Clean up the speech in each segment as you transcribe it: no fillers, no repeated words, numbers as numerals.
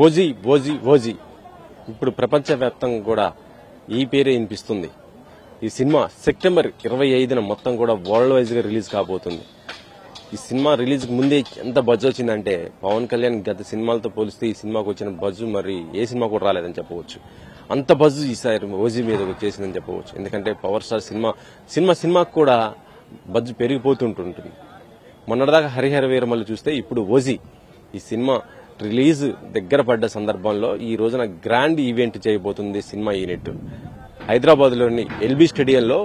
OG OG OG ఇప్పుడు ప్రపంచవ్యాప్తంగా కూడా ఈ పేరే వినిపిస్తుంది. ఈ సినిమా సెప్టెంబర్ 25న మొత్తం కూడా వరల్డ్ వైజ్ గా రిలీజ్ కాబోతుంది. ఈ సినిమా రిలీజ్ కు ముందే ఎంత బజ్ వచ్చిందంటే పవన్ కళ్యాణ్ గత సినిమాలతో పోలిస్తే ఈ సినిమాకు వచ్చిన బజ్ మరి ఏ సినిమా కూడా రాలేదని చెప్పవచ్చు. అంత బజ్ ఈసారి ఓజీ మీద వచ్చేసిందని చెప్పవచ్చు. ఎందుకంటే పవర్ స్టార్ సినిమాకు కూడా బజ్ పెరిగిపోతుంటుంది. మొన్నటిదాకా హరిహర వీరమల్లు చూస్తే ఇప్పుడు ఓజీ ఈ సినిమా రిలీజ్ దగ్గర పడ్డ సందర్భంలో ఈ రోజున గ్రాండ్ ఈవెంట్ చేయబోతుంది సినిమా యూనిట్. హైదరాబాద్ లోని ఎల్బీ స్టేడియంలో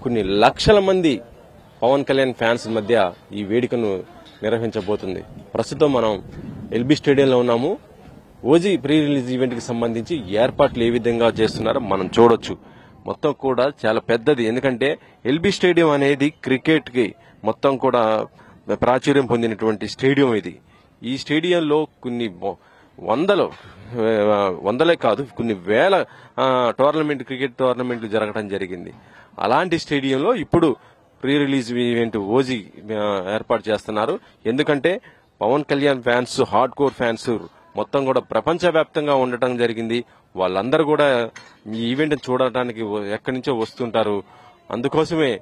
కొన్ని లక్షల మంది పవన్ కళ్యాణ్ ఫ్యాన్స్ మధ్య ఈ వేడుకను నిర్వహించబోతుంది. ప్రస్తుతం మనం ఎల్బీ స్టేడియంలో ఉన్నాము. ఓజీ ప్రీ రిలీజ్ ఈవెంట్ కి సంబంధించి ఏర్పాట్లు ఏ విధంగా చేస్తున్నారో మనం చూడొచ్చు. మొత్తం కూడా చాలా పెద్దది. ఎందుకంటే ఎల్బీ స్టేడియం అనేది క్రికెట్ కి మొత్తం కూడా ప్రాచుర్యం పొందినటువంటి స్టేడియం ఇది. ఈ స్టేడియంలో కొన్ని వందలే కాదు కొన్ని వేల క్రికెట్ టోర్నమెంట్లు జరగడం జరిగింది. అలాంటి స్టేడియంలో ఇప్పుడు ప్రీ రిలీజ్ ఈవెంట్ ఓజీ ఏర్పాటు చేస్తున్నారు. ఎందుకంటే Pawan Kalyan fans, hardcore fans మొత్తం కూడా ప్రపంచవ్యాప్తంగా ఉండటం జరిగింది. వాళ్ళందరూ కూడా ఈ ఈవెంట్ చూడటానికి ఎక్కడి నుంచో వస్తుంటారు. అందుకోసమే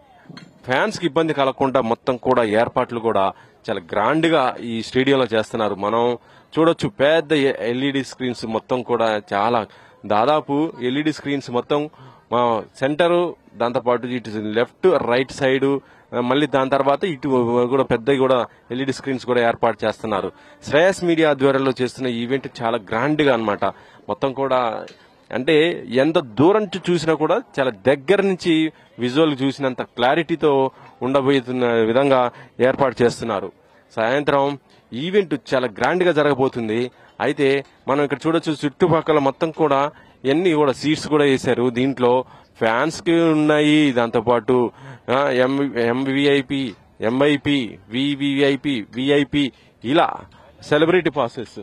ఫ్యాన్స్ కి ఇబ్బంది కలగకుండా మొత్తం కూడా ఏర్పాట్లు కూడా చాలా గ్రాండ్ గా ఈ స్టేడియంలో చేస్తున్నారు. మనం చూడొచ్చు పెద్ద ఎల్ఈడి స్క్రీన్స్ మొత్తం కూడా చాలా దాదాపు ఎల్ఈడి స్క్రీన్స్ మొత్తం సెంటరు, దాంతోపాటు ఇటు లెఫ్ట్ రైట్ సైడ్, మళ్ళీ దాని తర్వాత ఇటు కూడా పెద్ద కూడా ఎల్ఈడి స్క్రీన్స్ కూడా ఏర్పాటు చేస్తున్నారు. శ్రేయస్ మీడియా ఆధ్వర్యంలో చేస్తున్న ఈవెంట్ చాలా గ్రాండ్ గా అన్నమాట. మొత్తం కూడా అంటే ఎంత దూరం నుంచి చూసినా కూడా చాలా దగ్గర నుంచి విజువల్ చూసినంత క్లారిటీతో ఉండబోతున్న విధంగా ఏర్పాటు చేస్తున్నారు. సాయంత్రం ఈవెంట్ చాలా గ్రాండ్ గా జరగబోతుంది. అయితే మనం ఇక్కడ చూడొచ్చు చుట్టుపక్కల మొత్తం కూడా ఎన్ని కూడా సీట్స్ కూడా వేశారు. దీంట్లో ఫ్యాన్స్ కి ఉన్నాయి, దాంతోపాటు ఎంవిఐపి, ఎంఐపి, వివిఐపి, విఐపి ఇలా సెలబ్రిటీ పాసెస్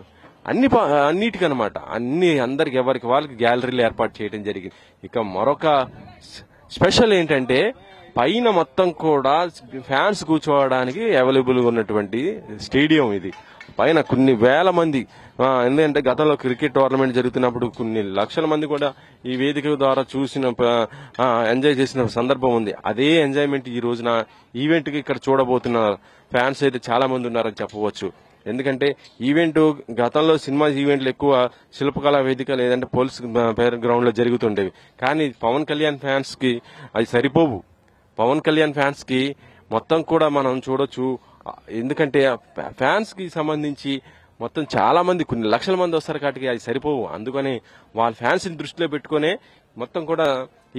అన్నిటికనమాట అందరికి ఎవరికి వాళ్ళకి గ్యాలరీలు ఏర్పాటు చేయడం జరిగింది. ఇక మరొక స్పెషల్ ఏంటంటే పైన మొత్తం కూడా ఫ్యాన్స్ కూర్చోవడానికి అవైలబుల్ గా ఉన్నటువంటి స్టేడియం ఇది. పైన కొన్ని వేల మంది, ఎందుకంటే గతంలో క్రికెట్ టోర్నమెంట్ జరుగుతున్నప్పుడు కొన్ని లక్షల మంది కూడా ఈ వేదిక ద్వారా చూసిన ఎంజాయ్ చేసిన సందర్భం ఉంది. అదే ఎంజాయ్మెంట్ ఈ రోజున ఈవెంట్ కి ఇక్కడ చూడబోతున్న ఫ్యాన్స్ అయితే చాలా మంది ఉన్నారని చెప్పవచ్చు. ఎందుకంటే ఈవెంట్ గతంలో సినిమా ఈవెంట్లు ఎక్కువ శిల్పకళా వేదిక లేదంటే పోలీస్ గ్రౌండ్ లో జరుగుతుండేవి. కానీ పవన్ కళ్యాణ్ ఫ్యాన్స్ కి అది సరిపోవు. పవన్ కళ్యాణ్ ఫ్యాన్స్ కి మొత్తం కూడా మనం చూడొచ్చు. ఎందుకంటే ఫ్యాన్స్ కి సంబంధించి మొత్తం చాలా మంది కొన్ని లక్షల మంది వస్తారు కాబట్టి అది సరిపోవు. అందుకని వాళ్ళ ఫ్యాన్స్ ని దృష్టిలో పెట్టుకునే మొత్తం కూడా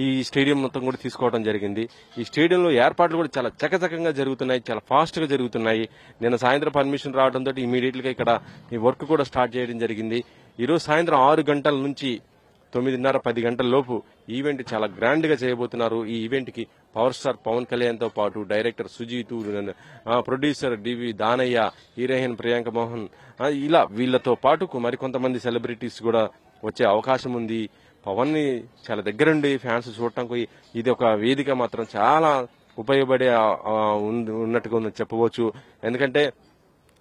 ఈ స్టేడియం మొత్తం కూడా తీసుకోవడం జరిగింది. ఈ స్టేడియంలో ఏర్పాట్లు కూడా చాలా చకచకంగా జరుగుతున్నాయి, చాలా ఫాస్ట్ గా జరుగుతున్నాయి. నిన్న సాయంత్రం పర్మిషన్ రావడంతో ఇమీడియట్ గా ఇక్కడ ఈ వర్క్ కూడా స్టార్ట్ చేయడం జరిగింది. ఈ రోజు సాయంత్రం 6 గంటల నుంచి 9:30-10 గంటల లోపు ఈవెంట్ చాలా గ్రాండ్ గా చేయబోతున్నారు. ఈ ఈవెంట్ కి పవర్ స్టార్ పవన్ కళ్యాణ్ తో పాటు డైరెక్టర్ సుజీత్, ప్రొడ్యూసర్ డివి దానయ్య, హీరోయిన్ ప్రియాంక మోహన్, ఇలా వీళ్లతో పాటు మరికొంతమంది సెలబ్రిటీస్ కూడా వచ్చే అవకాశం ఉంది. పవన్ ని చాలా దగ్గరుండి ఫ్యాన్స్ చూడటానికి ఇది ఒక వేదిక మాత్రం చాలా ఉపయోగపడే ఉన్నట్టుగా ఉందని చెప్పవచ్చు. ఎందుకంటే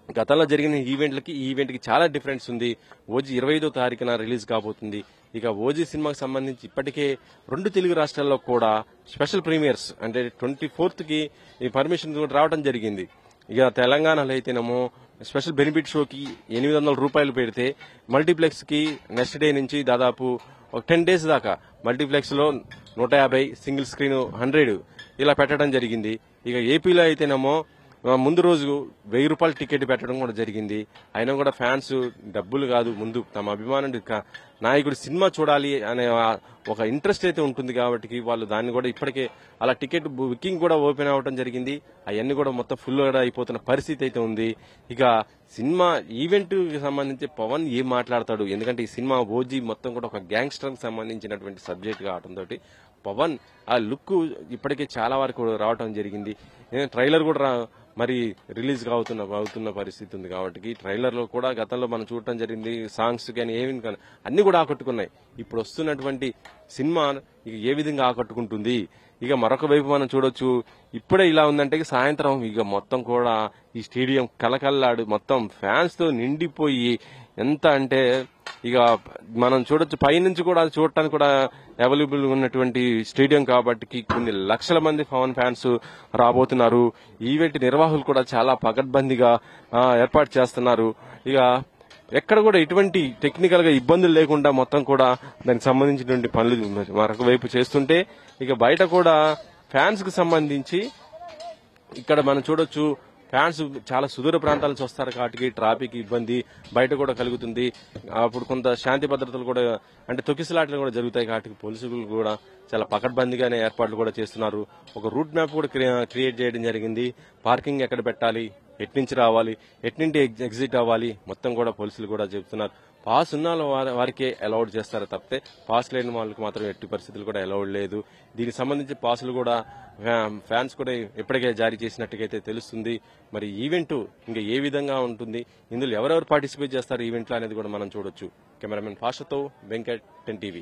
గతంలో జరిగిన ఈవెంట్లకి ఈ ఈవెంట్ కి చాలా డిఫరెన్స్ ఉంది. ఓజీ 25వ తారీఖున రిలీజ్ కాబోతుంది. ఇక ఓజీ సినిమాకి సంబంధించి ఇప్పటికే 2 తెలుగు రాష్ట్రాల్లో కూడా స్పెషల్ ప్రీమియర్స్ అంటే 24th కి ఈ పర్మిషన్ కూడా రావడం జరిగింది. ఇక తెలంగాణలో అయితేనేమో స్పెషల్ బెనిఫిట్ షోకి 800 రూపాయలు పెడితే మల్టీప్లెక్స్ కి నెక్స్ట్ డే నుంచి దాదాపు 10 days దాకా మల్టీప్లెక్స్ లో 150, సింగిల్ స్క్రీన్ 100 ఇలా పెట్టడం జరిగింది. ఇక ఏపీలో అయితేనేమో ముందు రోజు 1000 రూపాయల టికెట్ పెట్టడం కూడా జరిగింది. అయినా కూడా ఫ్యాన్స్ డబ్బులు కాదు, ముందు తమ అభిమానం నాయకుడు సినిమా చూడాలి అనే ఒక ఇంట్రెస్ట్ అయితే ఉంటుంది కాబట్టి వాళ్ళు దాన్ని కూడా ఇప్పటికే అలా టికెట్ బుకింగ్ కూడా ఓపెన్ అవ్వడం జరిగింది. అవన్నీ కూడా మొత్తం ఫుల్ గా అయిపోతున్న పరిస్థితి అయితే ఉంది. ఇక సినిమా ఈవెంట్ కి సంబంధించి పవన్ ఏం మాట్లాడతాడు, ఎందుకంటే ఈ సినిమా ఓజీ మొత్తం కూడా ఒక గ్యాంగ్స్టర్ కి సంబంధించినటువంటి సబ్జెక్ట్ కావడంతో పవన్ ఆ లుక్ ఇప్పటికే చాలా వరకు రావడం జరిగింది. ట్రైలర్ కూడా మరి రిలీజ్ అవుతున్న పరిస్థితి ఉంది కాబట్టి ట్రైలర్ లో కూడా గతంలో మనం చూడటం జరిగింది. సాంగ్స్ కానీ ఏమి కానీ అన్ని కూడా ఆకట్టుకున్నాయి. ఇప్పుడు వస్తున్నటువంటి సినిమా ఏ విధంగా ఆకట్టుకుంటుంది, ఇక మరొక వైపు మనం చూడొచ్చు. ఇప్పుడే ఇలా ఉందంటే సాయంత్రం ఇక మొత్తం కూడా ఈ స్టేడియం కలకల్లాడు మొత్తం ఫ్యాన్స్ తో నిండిపోయి ఎంత అంటే ఇక మనం చూడొచ్చు పైనుంచి కూడా అది చూడటానికి కూడా అవైలబుల్ ఉన్నటువంటి స్టేడియం కాబట్టి కొన్ని లక్షల మంది పవన్ ఫ్యాన్స్ రాబోతున్నారు. ఈవెంట్ నిర్వాహకులు కూడా చాలా పకడ్బందీగా ఏర్పాటు చేస్తున్నారు. ఇక ఎక్కడ కూడా ఎటువంటి టెక్నికల్ గా ఇబ్బందులు లేకుండా మొత్తం కూడా దానికి సంబంధించినటువంటి పనులు మరొక వైపు చేస్తుంటే, ఇక బయట కూడా ఫ్యాన్స్ కు సంబంధించి ఇక్కడ మనం చూడొచ్చు ఫ్యాన్స్ చాలా సుదూర ప్రాంతాల నుంచి వస్తారు కాబట్టి ట్రాఫిక్ ఇబ్బంది బయట కూడా కలుగుతుంది. అప్పుడు కొంత శాంతి భద్రతలు కూడా అంటే తొక్కిసలాటలు కూడా జరుగుతాయి కాబట్టి పోలీసులు కూడా చాలా పకడ్బందీగానే ఏర్పాట్లు కూడా చేస్తున్నారు. ఒక రూట్ మ్యాప్ కూడా క్రియేట్ చేయడం జరిగింది. పార్కింగ్ ఎక్కడ పెట్టాలి, ఎట్నుంచి రావాలి, ఎట్నుంటి ఎగ్జిట్ అవ్వాలి మొత్తం కూడా పోలీసులు కూడా చెబుతున్నారు. పాస్ ఉన్న వారికే అలౌడ్ చేస్తారు తప్పితే పాస్ లేని వాళ్ళకి మాత్రం ఎట్టి పరిస్థితులు కూడా అలౌడ్ లేదు. దీనికి సంబంధించి పాసులు కూడా ఫ్యాన్స్ కూడా ఎప్పటికే జారీ చేసినట్టుగైతే తెలుస్తుంది. మరి ఈవెంట్ ఇంకా ఏ విధంగా ఉంటుంది, ఇందులో ఎవరెవరు పార్టిసిపేట్ చేస్తారు ఈవెంట్లో అనేది కూడా మనం చూడొచ్చు. కెమెరామెన్ ఫాషతో వెంకట్ 10 TV.